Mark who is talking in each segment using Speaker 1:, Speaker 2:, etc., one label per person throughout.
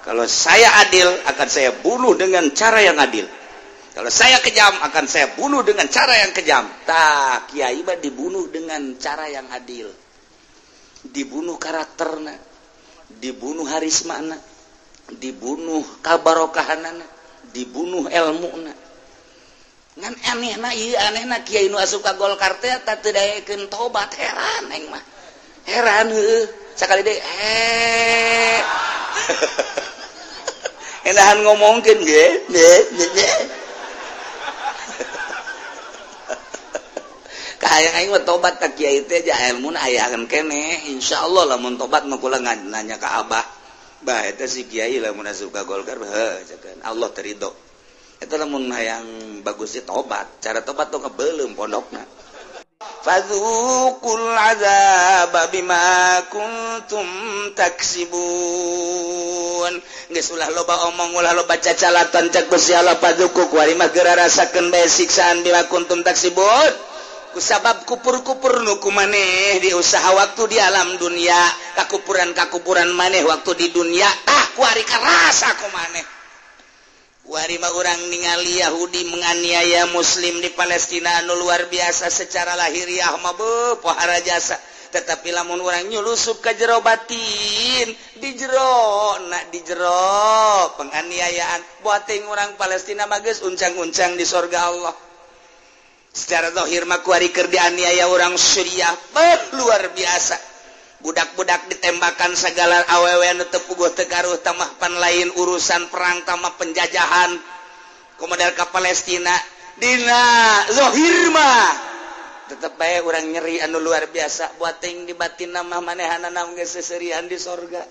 Speaker 1: Kalau saya adil akan saya bunuh dengan cara yang adil. Kalau saya kejam akan saya bunuh dengan cara yang kejam. Tah, kiai mah dibunuh dengan cara yang adil. Dibunuh karakterna, dibunuh harismana, dibunuh kabarokahanana, dibunuh ilmuna. Ngan anehna ieu anehna kiai nu asup ka Golkar teh teu daekeun tobat, heran aing mah. Heran heueuh. Sakali deui endahan ngomongkeun ge. Kahayang aing mah tobat ka kiai teh ja ilmuna ayakeun keneh. Insyaallah lamun tobat mah kula nanya ka Abah. Bah eta si kiai lamun asup ka Golkar heuh cekeun Allah teu ridho. Eta lamun hayang bagus tobat. Cara tobat tong kebeulem pondokna. Fadzuqul azaba bima kuntum taksibun. Geus ulah loba omong ulah loba cacalatan cek Gusti Allah fadzuqu kuari mah geura rasakeun bae siksaan bima kuntum taksibun. Kusabab kupur-kupur nu kumaneh di usaha waktu di alam dunia, kakupuran-kakupuran maneh waktu di dunia, kuari karasa kumaneh. Wari mah urang ningali Yahudi menganiaya Muslim di Palestina anu luar biasa secara lahiriah mah beuh pohara jasa. Tetapi lamun urang nyulusup ka jero batin, di jero penganiayaan buat teuing urang Palestina mah geus uncang-uncang di sorga Allah. Secara zahir mah kuari keur dianiaya urang Suriah, luar biasa. Budak-budak ditembakan segala awewe anu teu puguh teu karuh tamah pan lain urusan perang tamah penjajahan komodal ka Palestina dina zahir mah tetep bae urang nyeri anu luar biasa buat teuing di batinna mah manehanana geus seserian di sorga.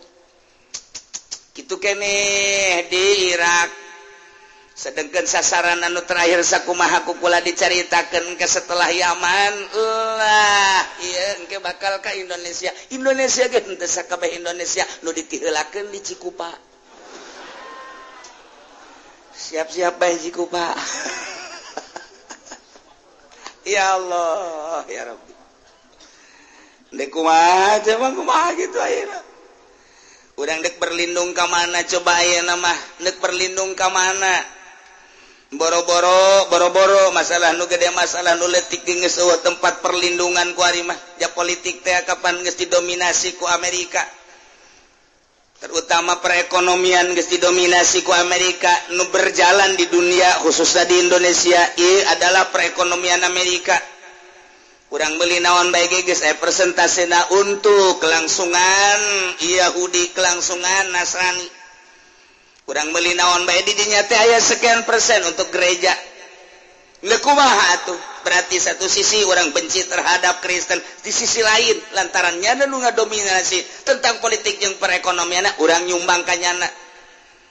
Speaker 1: Kitu keneh di Irak. Sedengkeun sasaran anu terakhir sakumaha kukula dicaritakeun ke setelah Yaman ulah ieu engke bakal ka Indonesia ge henteu sakabeh Indonesia nu ditiheulakeun di Cikupa. Siap-siap bae Cikupa. Ya Allah ya Rabbi. Dek kumaha gitu ayeuna. Urang dek berlindung ka mana coba ayeuna mah dek berlindung ka mana? Boro-boro masalah nu gede masalah nu leutik geus eueuh tempat perlindungan ku ari mah ja politik teh kapan geus didominasi ku Amerika, terutama perekonomian geus didominasi ku Amerika. Nu berjalan di dunia khususnya di Indonesia ieu adalah perekonomian Amerika. Urang meuli naon bae geus persentasena untuk kelangsungan Yahudi, kelangsungan Nasrani. Urang meuli naon bae di dinya teh aya sekian persen untuk gereja. Nggak kumaha atuh. Berarti satu sisi orang benci terhadap Kristen, di sisi lain lantarannya nu ngadominasi tentang politik jeung perekonomian urang nyumbang ka nyana.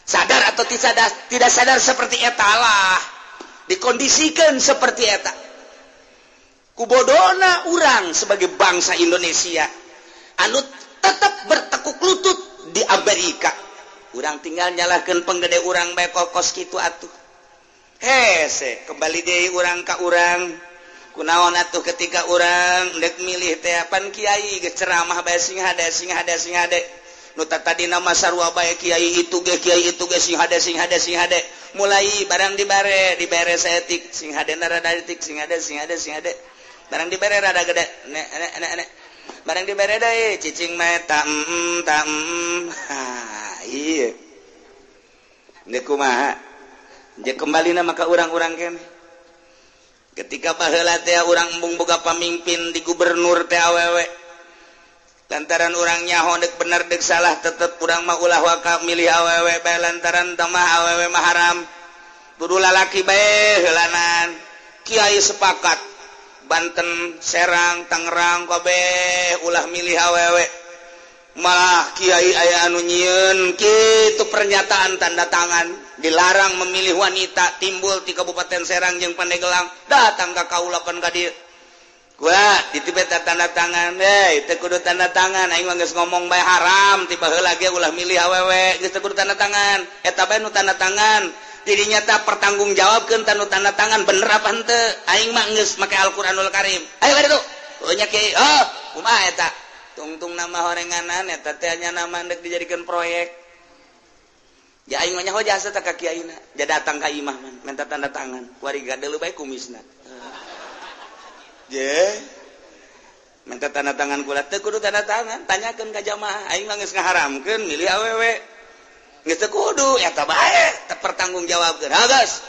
Speaker 1: Sadar atau tidak sadar seperti eta lah. Dikondisikan seperti eta. Kubodona urang sebagai bangsa Indonesia anu tetap bertekuk lutut di Amerika. Urang tinggal nyalahkeun penggede urang bae kokos kitu atuh. Hese kembali deui urang ka urang. Kunaon atuh ketika urang dek milih teh pan kiai geus ceramah bae sing hade. Nu tadina mah sarua bae kiai itu ge sing hade. Mulai barang dibere saeutik sing hadena rada detik sing hade. Barang dibere rada gede. Nek. Barang dibere deui cicing mah ta iya. Nek kumaha? Jeung kembalina maka urang-urang keneh. Ketika baheula teh urang embung boga pamimpin di gubernur teh awewe. Lantaran urang nyaho dek bener dek salah tetep urang mah ulah waka milih awewe bae lantaran tamah awewe mah haram. Dudu lalaki bae heulanan. Kiai sepakat Banten, Serang, Tangerang kabeh ulah milih awewe. Malah kiai aya anu nyieun kitu pernyataan tanda tangan dilarang memilih wanita timbul di Kabupaten Serang jeung Pandeglang datang ka kaula pan ka dieu. Gua ditibet tanda tangan teu kudu tanda tangan aing mah geus ngomong bae haram tiba heula ge ulah milih awewe geus teu kudu tanda tangan eta bae nu tanda tangan dirinya teh pertanggungjawabkeun tanu tanda tangan bener apa henteu aing mah geus make Al-Qur'anul Karim ayo bari tuh nya kiai kumaha eta tungtung nama horenganan eta teh nya nama dek dijadikan proyek aing mah nyaho jasa teh ka kiaina ja datang ka imah man minta tanda tangan wariga deuleu bae kumisna minta tanda tangan kula teu kudu tanda tangan tanyakeun ka jamaah aing mah geus ngaharamkeun milih awewe geus teu kudu eta bae teu pertanggungjawabkeun hagas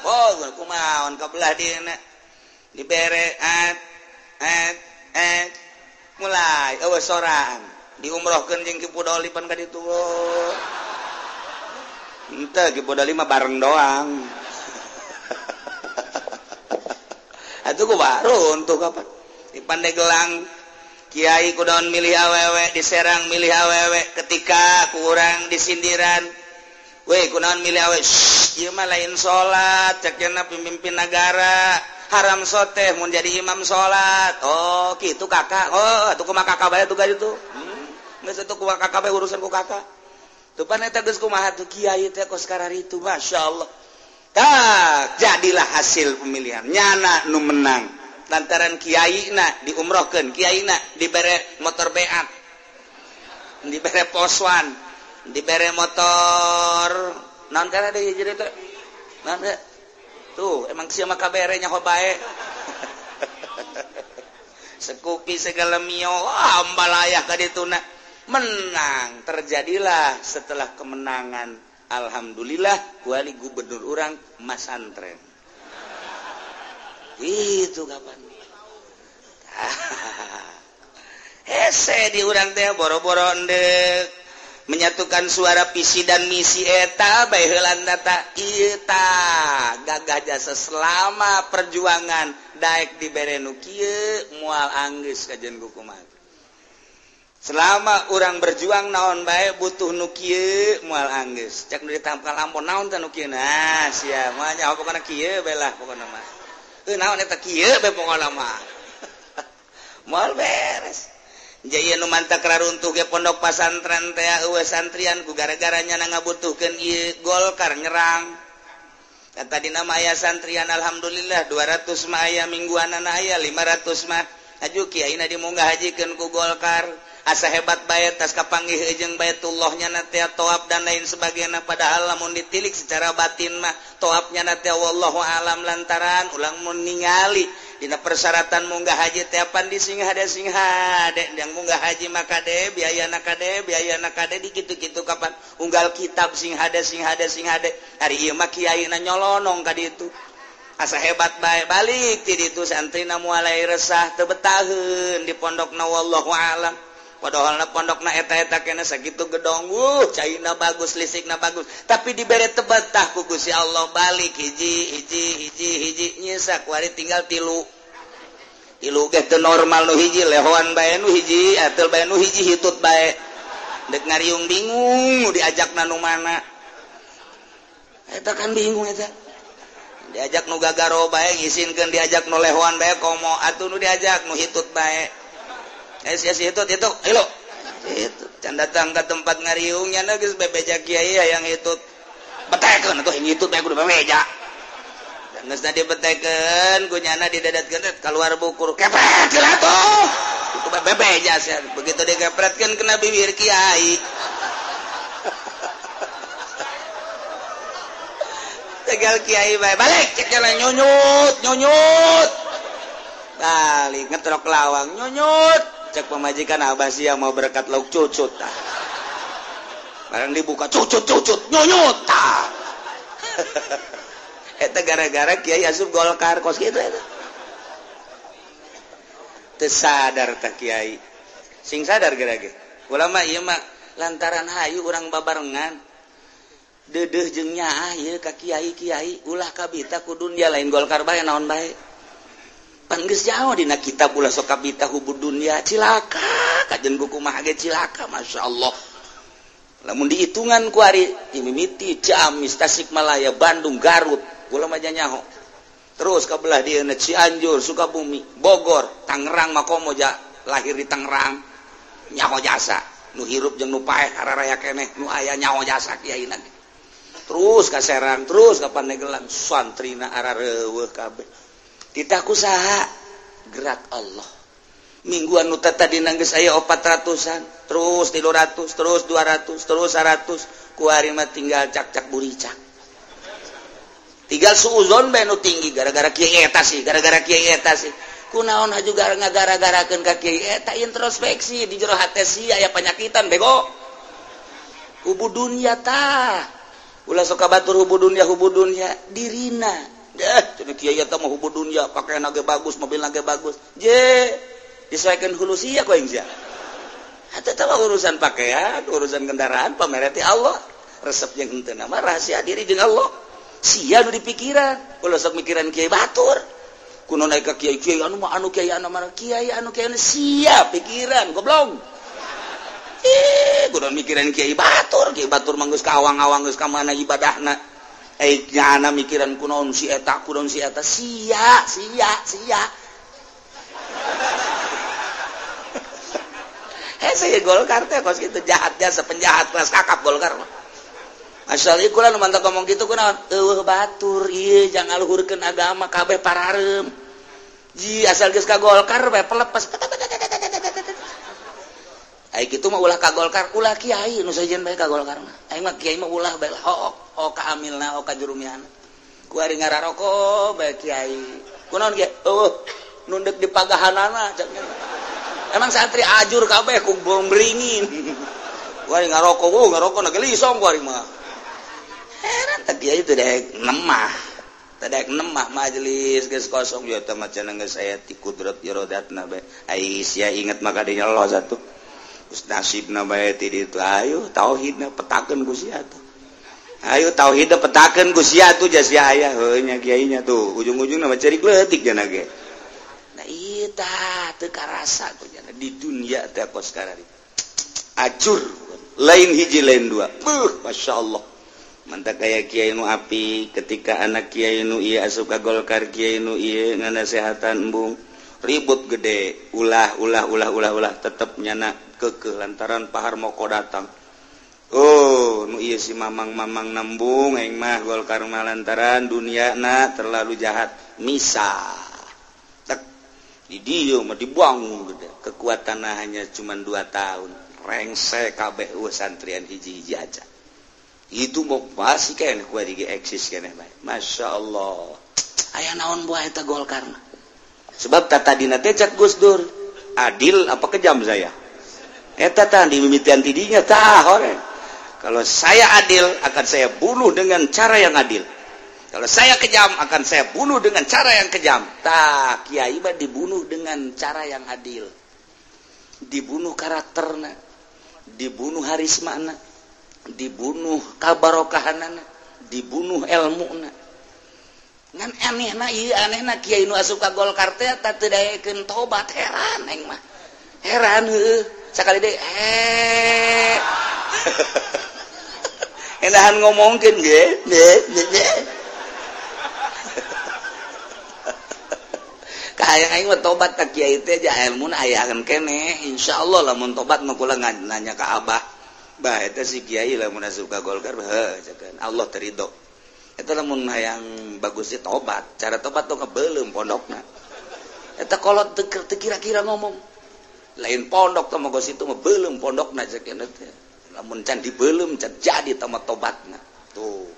Speaker 1: kumaon kabelah dieuna dibere mulai eueuh sorang diumrohkeun jeung Kipu Doli pan ka ditu henteu Kipu Doli mah bareng doang atuh ku baru untuk kapan di Pandeglang kiai kunaon milih awewe di Serang milih awewe ketika kurang disindiran we kunaon milih awewe ieu mah lain salat cek cenah pemimpin negara haram soteh mun jadi imam salat oh kitu kakak oh atuh kumaha kakak bae tuh gitu geus atuh kumaha kakak bae urusan ku kakak tuh pan eta geus kumaha tuh kiai teh kos kararitu masyaallah tah jadilah hasil pemilihan nyana nu menang lantaran kiaina diumrohkeun kiaina dibere motor beat dibere poswan dibere motor naon kana deui jadi teh naon teh tuh emang sia mah kabere nyaho bae sekupi segala mio ambalayah ka dituna menang terjadilah setelah kemenangan alhamdulillah wali gubernur urang masantren itu kapan hese di urang teh boro-boro endek menyatukan suara visi dan misi eta bae heulan data eta gagah jasa selama perjuangan daek dibere nu kieu moal anggeus kajen kumaha selama urang berjuang naon bae butuh nu kieu moal anggeus cek nu ditampal ampun naon teh nu kieu nah sia mah nyaho pokona kieu bae lah pokona mah naon eta kieu bae pokona mah moal beres jadi nu mantak raruntuh ge pondok pasantren teh eueuh santrian ku gara-garanya ngabutuhkeun ieu Golkar nyerang kata dina mah aya santrian alhamdulillah 200 mah aya mingguanana aya 500 mah aju kiaina dimunggah hajikeun ku Golkar asa hebat bae tas kapanggih jeung Baitullah nyana teh toab dan lain sebagainya padahal lamun ditilik secara batin mah toabnya na teh wallahu alam lantaran ulang mun ningali dina persyaratan munggah haji teh pandi sing hade yang munggah haji maka de biayana kade di kitu-kitu kapan unggal kitab sing hade hari ieu mah kiaina nyolonong ka ditu asa hebat bae balik ti ditu santrina mulai resah teu betaheun di pondokna wallahu alam padahal pondokna eta-eta kena sakitu gedong caina bagus listrikna bagus tapi dibere teu betah ku Gusti Allah balik hiji nyesak wari tinggal tilu ge teu normal nu hiji lehoan bae nu hiji atul bae nu hiji hitut bae dek ngariung bingung diajakna nu mana eta kan bingung eta diajak nu gagaro bae ngisinkeun diajak nu lehoan bae komo atuh nu diajak nu hitut bae sia hitut itu ilo itu can datang ke tempat ngariungnya na geus bebeja kiai hayang hitut betekeun atuh hitut bae kudu bebeja dan geus dibetekeun gunyana didadatkeun keluar bukur kepret geula tuh itu bebeja sia begitu dikepretkeun kena bibir kiai tegal kiai bae balik cek jalan nyunyut balik ngetrok lawang nyunyut cek pemajikan abah sia mau berkat lauk cucut tah barang dibuka cucut nyunyut tah eta gara-gara kiai asup Golkar kos kitu eta teu sadar tah kiai sing sadar geura-ge ulama ieu mah lantaran hayu urang babarengan deudeuh jeung nyaah ieu ka kiai ulah kabita kudu dia lain Golkar bae naon bae pan geus jauh dina kitab ulah sok kabita hubud dunya cilaka kajen kumaha ge cilaka masyaallah lamun dihitungan ku ari mimiti Ciamis Tasikmalaya Bandung Garut ulah mah nyaho terus kabelah dieuna Cianjur Sukabumi Bogor Tangerang Makomo lahir di Tangerang nyaho jasa nu hirup jeung nu paeh hararaya keneh nu aya nyaho jasa kiaina terus ka Serang terus ka Pandeglang santrina arareueuh kabeh titah kusaha gerak Allah mingguan nu tadi nanggeus aya 400-an terus 300 terus 200 terus 100 ku ari mah tinggal cak-cak buricak tinggal suuzon bae nu tinggi gara-gara kiai eta sih kunaon juga ngagara-garakeun ka kiai eta introspeksi di jero hate si aya panyakitan bego hubu dunya tah ulah sok kabatur hubu dunya dirina cenah kiai eta mah hubu dunya pakaian ge bagus mobil ge bagus je disesuaikan hulu sia ku aing sia eta teh urusan pakaian urusan kendaraan pamereti Allah resep jeung henteu mah rahasia diri jeung Allah sia nu dipikiran ulah sok mikiran kiai batur kuno naik ka kiai anu mah anu kiai anu sia pikiran goblok kudu mikiran kiai batur mah geus ka awang-awang geus ka mana ibadahna nyana mikiran kunaon si eta sia saya Golkar teh kos kitu jahat jasa penjahat kelas kakap Golkar mah asal ieu kula nu mantap ngomong kitu kunaon eueuh batur ieu jangan luhurkeun agama kabeh parareum ji asal geus ka Golkar bae pelepas ai kitu mah ulah ka Golkar ulah kiai nu sajen bae ka Golkar mah aing mah kiai mah ulah bae ho ka amilna ho ka jurumiana ku ari ngararoko bae kiai kunaon ge eueuh nu deuk di pagahanana cenah emang santri ajur kabeh ku burung beringin ku ari ngaroko na gelisong ku ari mah heran teh kiai teh daek nemah majelis geus kosong ya teh macan geus aya ti kudrat irodatna bae ai sia inget maka dinya Allah satu geus nasibna bae ti ditu ayo tauhidna petakeun ku sia tuh ayo tauhidna petakeun ku sia tuh sia aya heuh nya kiai nya tuh ujung-ujungna mah cari leutik jana ge nah ieu tah teu karasa ku jana di dunia teh kos karari acur lain hiji lain dua masyaallah mantap kayak kiai nu api ketika anak kiai nu ieu asup ka Golkar kiai nu ieu nganasehatan embung ribut gede ulah tetep nyana keukeuh lantaran pahar moko datang oh nu ieu si mamang nambung aing mah Golkar mah lantaran duniana terlalu jahat misa tek di dieu mah dibuang gede kekuatanna hanya cuma 2 tahun rengsek kabeh santrian hiji-hiji aja itu mau pasti kayaknya kuat di eksis kayaknya baik, masya Allah. Ayah naon buah eta Golkar. Sebab tata dina tecak Gus Dur, adil apa kejam saya? Eta tadi mimitian tidinya tah orang. Kalau saya adil akan saya bunuh dengan cara yang adil. Kalau saya kejam akan saya bunuh dengan cara yang kejam. Tah kiai mah dibunuh dengan cara yang adil. Dibunuh karakterna, dibunuh harismana. Dibunuh kabarokahanana dibunuh ilmuna ngan anehna kiai nu asup ka Golkar teh teu daekeun tobat heran aing mah heran heuh sakali deui endahan ngomongkeun ge kayak aing mah tobat ka kiai teh ja ilmuna ayakeun keneh insyaallah lamun tobat mah kula nanya ka abah bah eta si kiai lamun asup ka Golkar heuh cekeun Allah terido eta lamun hayang bagus teh tobat cara tobat tong kebeulem pondokna eta kolot teu kira-kira ngomong lain pondok teh mah situ mah beulem pondokna cekeun teh lamun can dibeulem can jadi teh tobatna tuh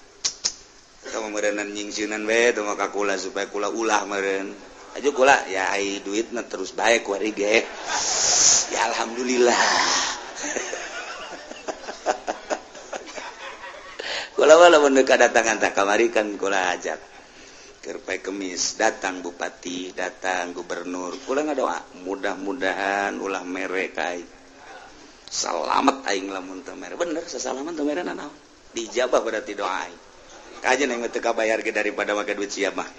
Speaker 1: eta mah meureunnan nyingsieunan we teh mah ka kula supaya kula ulah meureun aja kula ya ai duitna terus bae ku ari ge ya alhamdulillah kula lamun kadatangan tak kamari kan kula ajak keur poe Kemis datang bupati datang gubernur kula ngadoa mudah-mudahan ulah mere ka aing salamet aing lamun teu mere bener sasalaman teu mere naon dijabah berarti doa aing kajen yang teu kabayar ge daripada make duit sia mah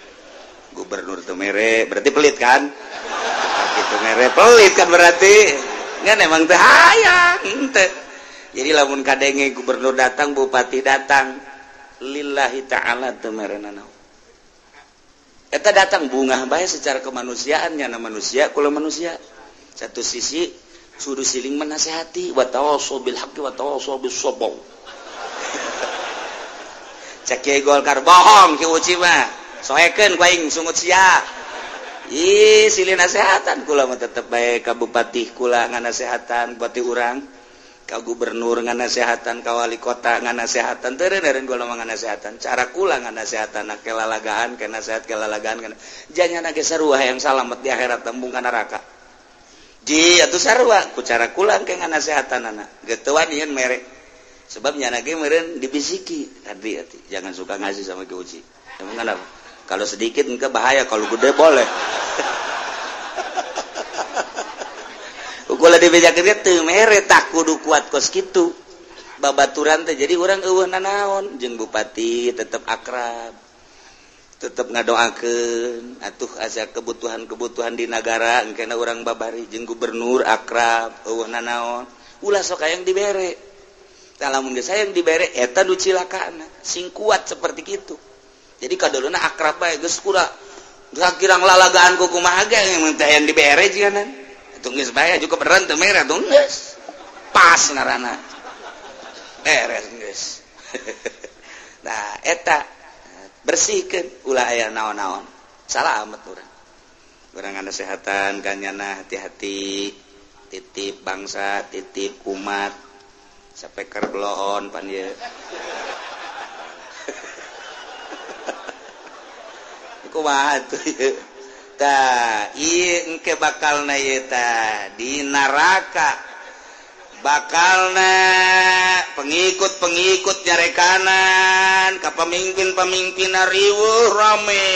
Speaker 1: gubernur teu mere berarti pelit kan kitu mere pelit kan berarti ngan emang teu hayang teu. Jadi lamun kadenge gubernur datang, bupati datang, lillahi ta'ala teu merena naon. Eta datang bunga bae secara kemanusiaan nya manusia kula manusia. Satu sisi suruh siling menasehati wa tawassaw bil haqqi wa tawassaw bis sabr. Cek Golkar bohong ki uci mah. Soekeun ku aing sungut sia. silih nasehatan kula mah tetep bae ka bupati kula nganasehatan bupati urang ka gubernur nganasehatan ka wali kota nganasehatan teu eureun kula mah nganasehatan cara kula nganasehatan kelalagaan kana nasehat kelalagaan kana janyana ge sarua yang salamet di akhirat tembung ka neraka ji atuh sarua ku cara kula engke nganasehatanana geus teu wani nyeun mere sebab nyana ge meureun dibisiki hati-hati jangan suka ngasih sama Ki Uci kenapa kalau sedikit engke bahaya kalau gede boleh ulah dibejakeun teu mere tak kudu kuat kos kitu babaturan teh jadi urang eueuh nanaon jeung bupati tetep akrab tetep ngadoakeun atuh asa kebutuhan-kebutuhan di negara engkena urang babari jeung gubernur akrab eueuh nanaon ulah sok hayang dibere tah lamun geus hayang dibere eta nu cilakaana sing kuat seperti kitu jadi kaduluna akrab bae geus kura sakirang lalagaan ku kumaha ge yang hayang dibere jieunan itu geus bae juga beneran teu mere tuh geus pas ngaranna beres geus nah eta bersihkeun ulah aya naon-naon salah amat urang ngasehatan kanyana hati-hati titip bangsa titip umat sapeker bloon pan ieu kumaha atuh ieu tah ieu engke bakalna ieu tah di neraka bakalna pengikut-pengikut nyarekanan ka pamimpin-pamimpin riweuh rame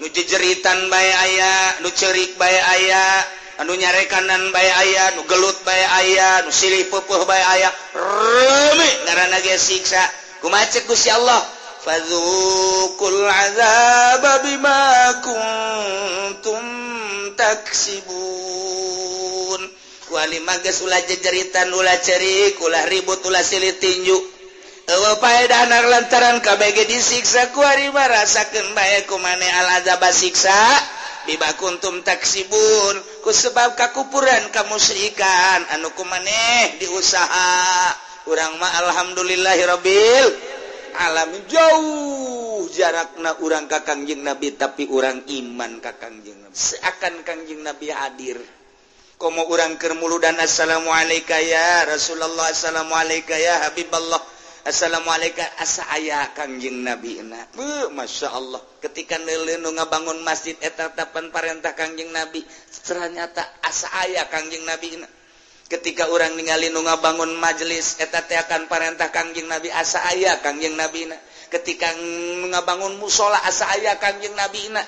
Speaker 1: nu jejeritan bae aya nu ceurik bae aya anu nyarekanan bae aya nu gelut bae aya nu silih peupuh bae aya rame ngaranna ge siksa kumaha ceuk Gusti Allah fadzuqul azaba bima kuntum taksibun kuali mages ulah jejeritan ulah cerik ulah ribut ulah silih tinju eueuh paedahan lantaran kabege disiksa ku ari rasakeun bae ku maneh al azab siksa bima kuntum taksibun ku sebab kakupuran kamusyrikan anu ku maneh diusaha urang mah alhamdulillahirabbil alamin jauh jarakna urang ka Kangjeng Nabi tapi urang iman ka Kangjeng Nabi seakan Kangjeng Nabi hadir komo urang keur muludan assalamu alayka ya Rasulullah assalamu alayka ya Habiballah assalamu alayka asa aya Kangjeng Nabi na masyaallah ketika neuleuh nu ngabangun masjid eta tapan parentah Kangjeng Nabi ternyata asa aya Kangjeng Nabi na ketika urang ningali nu ngabangun majelis eta teh akan parentah Kangjeng Nabi asa aya Kangjeng Nabi na ketika ngabangun musola asa aya Kangjeng Nabi na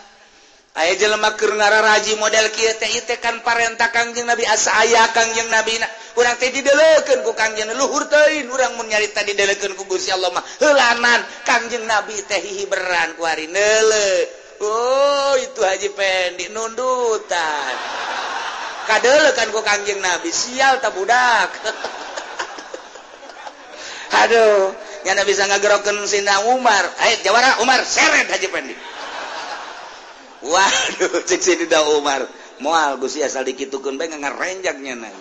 Speaker 1: aya jelema keur ngararaji model kieu teh teh kan parentah Kangjeng Nabi asa aya Kangjeng Nabi na urang teh didelekeun ku Kangjeng luhur teuing urang mun nyarita didelekeun ku Gusti Allah mah heulanan Kangjeng Nabi teh hiberan ku ari neuleuh oh itu Haji Pendi nundutan kadelekan ku Kangjeng Nabi sial ta budak aduh nyana bisa ngagerokeun Sina Umar ayo jawara Umar seret Haji Pendi waduh cek Sina Umar moal Gusti asal dikitukeun bae ngarenjak nyana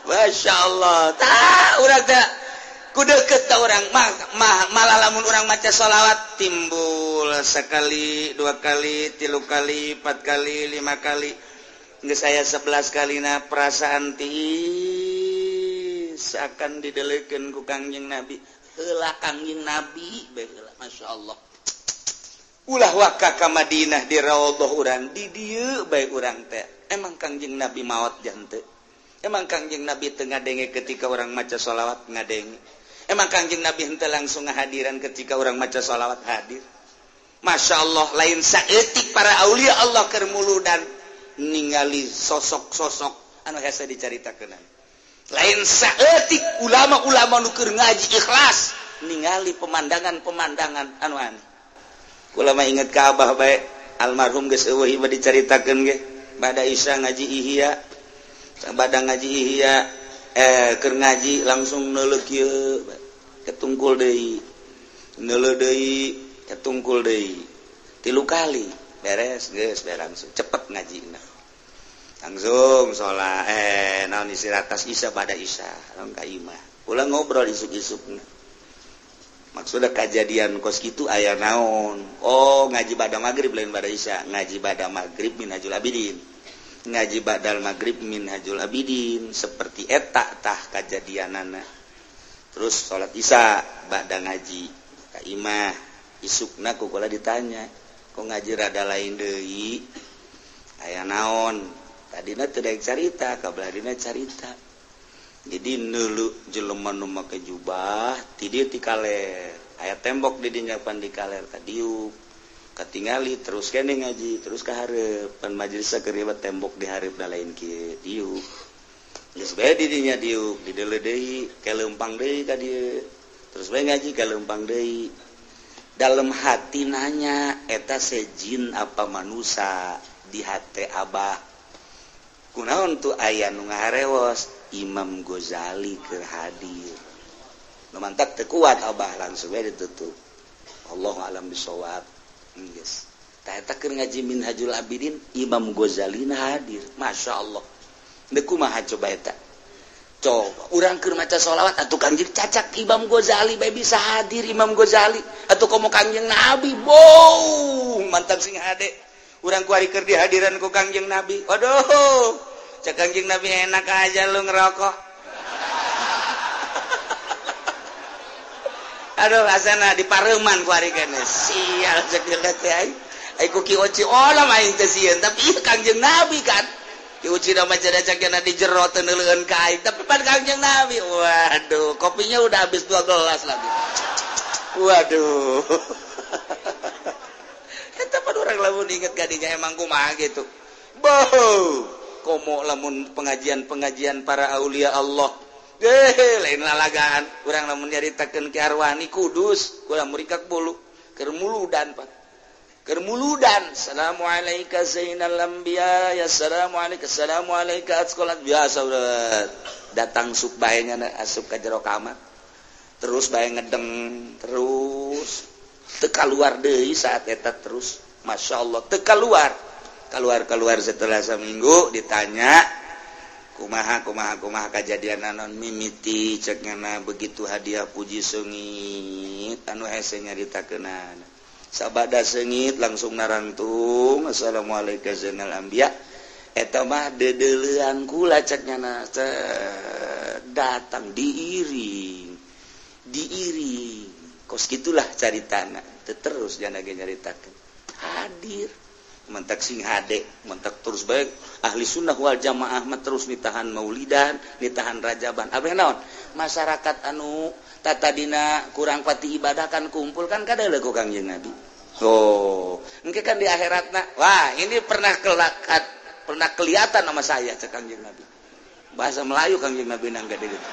Speaker 1: Masya Allah tah urang teh ku deukeut ta urang malah lamun urang maca sholawat timbul sekali dua kali tilu kali 4 kali 5 kali geus saya 11 kalina perasaan tiis akan didelekeun ku Kangjeng Nabi heula Kangjeng Nabi bae heula masyaallah ulah waka ka Madinah di raudhah urang di dieu bae urang teh emang Kangjeng Nabi maot jante emang Kangjeng Nabi teu ngadenge ketika urang maca sholawat ngadenge emang Kangjeng Nabi henteu langsung ngahadiran ketika urang maca sholawat hadir Masya Allah lain saeutik para aulia Allah keur muludan ningali sosok-sosok anu hese dicaritakeun lain saeutik ulama-ulama nu keur ngaji ikhlas ningali pemandangan-pemandangan anu aneh kula mah inget ka Abah bae almarhum geus eueuh ieu dicaritakeun ge bada isya ngaji ihya sabada ngaji ihya keur ngaji langsung neuleuh kieu ketungkul deui neuleuh deui ketungkul deui 3 kali beres geus bae langsung cepet ngajina langsung salat naon istirahat isya bada isya langsung ka imah ulah ngobrol isuk-isukna maksudnya kejadian kos gitu aya naon. Oh, ngaji bada maghrib lain bada isya. Ngaji bada maghrib minhajul abidin, ngaji badal maghrib minhajul abidin, seperti eta tah kejadianana. Terus sholat isya bada ngaji ka imah isukna kukula ditanya, kok ngaji rada lain deui aya naon. Tadina teu daek carita, kabeladina carita. Jadi neuleu jelema nu make jubah ti dieu ti kaler, aya tembok di dinya pan di kaler ka diuk katingali terus kene ngaji terus ka hareup pan majelis keur ribet tembok di hareupna lain kieu diuk geus bae di dinya diuk dideuleu deui keleumpang deui ka dieu terus bae ngaji keleumpang deui dalam hati nanya eta sejin apa manusia di hate abah kunaon tu aya nu ngaharewos Imam Ghazali keur hadir. Nu mantap teu kuat abah langsung we ditutup. Allahu a'lam bishawab. Geus. Tah eta keur ngaji Minhajul Abidin Imam Ghazali hadir. Masyaallah. Deuk kumaha coba eta? Coba urang keur maca sholawat atuh Kangjeng cacak Imam Ghazali bae bisa hadir Imam Ghazali atuh komo Kangjeng Nabi. Bow, mantap sing hade. Urang kuari keur dihadiran ku Kangjeng Nabi. Waduh. Cek Kangjeng Nabi enak aja lu ngerokok. Aduh asana di Pareuman ku ari keneh. Sial cek lihat teh ai ku Ki Oci olam aing teh sieun tapi ieu Kangjeng Nabi kan. Ki Oci da maca cakena di jero teu neuleueun ka aing tapi pan Kangjeng Nabi. Waduh, kopinya udah habis 2 gelas lagi. Waduh. Eta pan urang lamun inget gadinya emang kumaha gitu. Boh. Komo lamun pengajian para aulia Allah lain lalagaan urang lamun nyaritakeun Ki Arwani Kudus ulah murikak bulu keur muludan Pak keur muludan assalamualaikum zainal anbiya ya assalamualaikum atqalat biasa udah datang suk bae nya asup ka jero kamar terus bae ngedeng terus teu kaluar deui saat eta terus masyaallah teu kaluar setelah seminggu ditanya kumaha kejadian anon mimiti cekna begitu hadiah puji sengit anu hese nyaritakeunana sabada sengit langsung narantung assalamualaikum zainal anbiya eta mah dedeleuan kula cekna datang diiring kos gitulah caritana terus jana ge nyaritakeun hadir mentak sing hade mentak terus baik ahli sunnah wal jamaah terus nitahan maulidan nitahan rajaban abeh naon masyarakat anu tatadina kurang pati ibadah kan kumpul kan kadaele ku Kangjeng Nabi oh engke kan di akhiratna wah ini pernah kelihatan sama saya cek Kangjeng Nabi bahasa Melayu Kangjeng Nabi nang gede gitu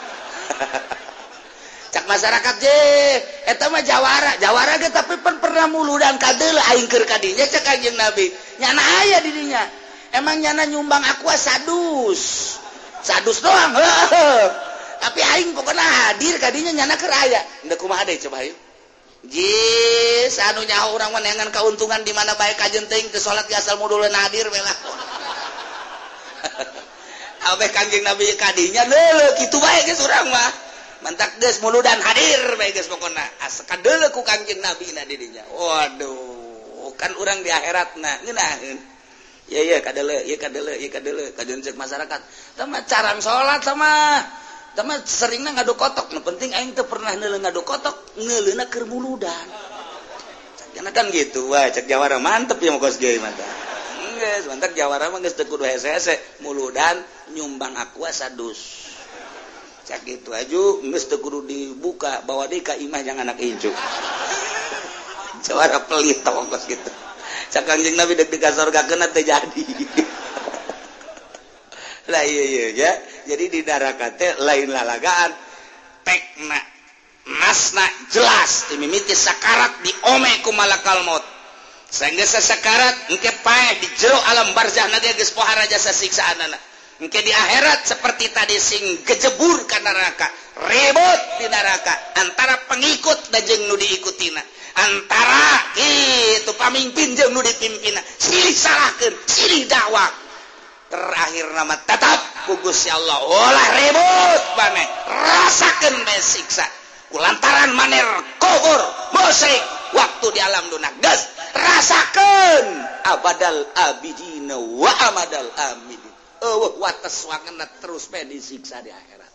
Speaker 1: cak masyarakat je eta mah jawara ge tapi pernah muludan kadeul aing keur kadinya cak Kangjeng Nabi nyana aya di dinya emang nyana nyumbang aqua sadus doang tapi aing pokona hadir kadinya nyana keur aya endeu kumaha deui coba ieu jis anu nyaho urang mah neangan kauntungan di mana bae kajen teuing teu salat ge asal muduleun hadir we lah abeh Kangjeng Nabi kadinya leuleuh kitu bae geus urang mah mantak geus muludan hadir bae geus pokona asakadeuleuh ku Kangjeng Nabi na di dinya waduh kan urang di akhiratna ngeunaheun ya kadeuleuh kajeun ceuk masyarakat tah mah caran salat sama tah mah seringna ngadu kotok nu penting aing teu pernah neuleuh ngadu kotok neuleuhna keur muludan cenah kan gitu wah cek jawara mantep ya mokos ge mah geus mantap jawara mah geus teu kudu hese-hese muludan nyumbang aqua sadus cak gitu aju geus teu kudu dibuka bawa deui ka imah jangan anak incu jawara pelit tongkos gitu cak Kangjeng Nabi deuk ka sorgakeun teh jadi lah iya ya jadi di neraka teh lain lalagaan tekna nasna jelas mimiti sakarat diome ku malakal maut sehingga sakarat engke paeh di jero alam barzah na geus pohara jasa siksaanana engke di akhirat seperti tadi sing gejebur ka neraka ribut di neraka antara pengikut dan jeung nu diikutina antara itu pamimpin jeung nu dipimpinna silih salahkeun silih dakwah terakhir nama tetap ku Gusti Allah olah ribut maneh rasakeun bae siksa kulantaran maneh kubur musik waktu di alam dunia geus rasakeun abadal abidina wa amadal amidin wates wangenna terus disiksa di akhirat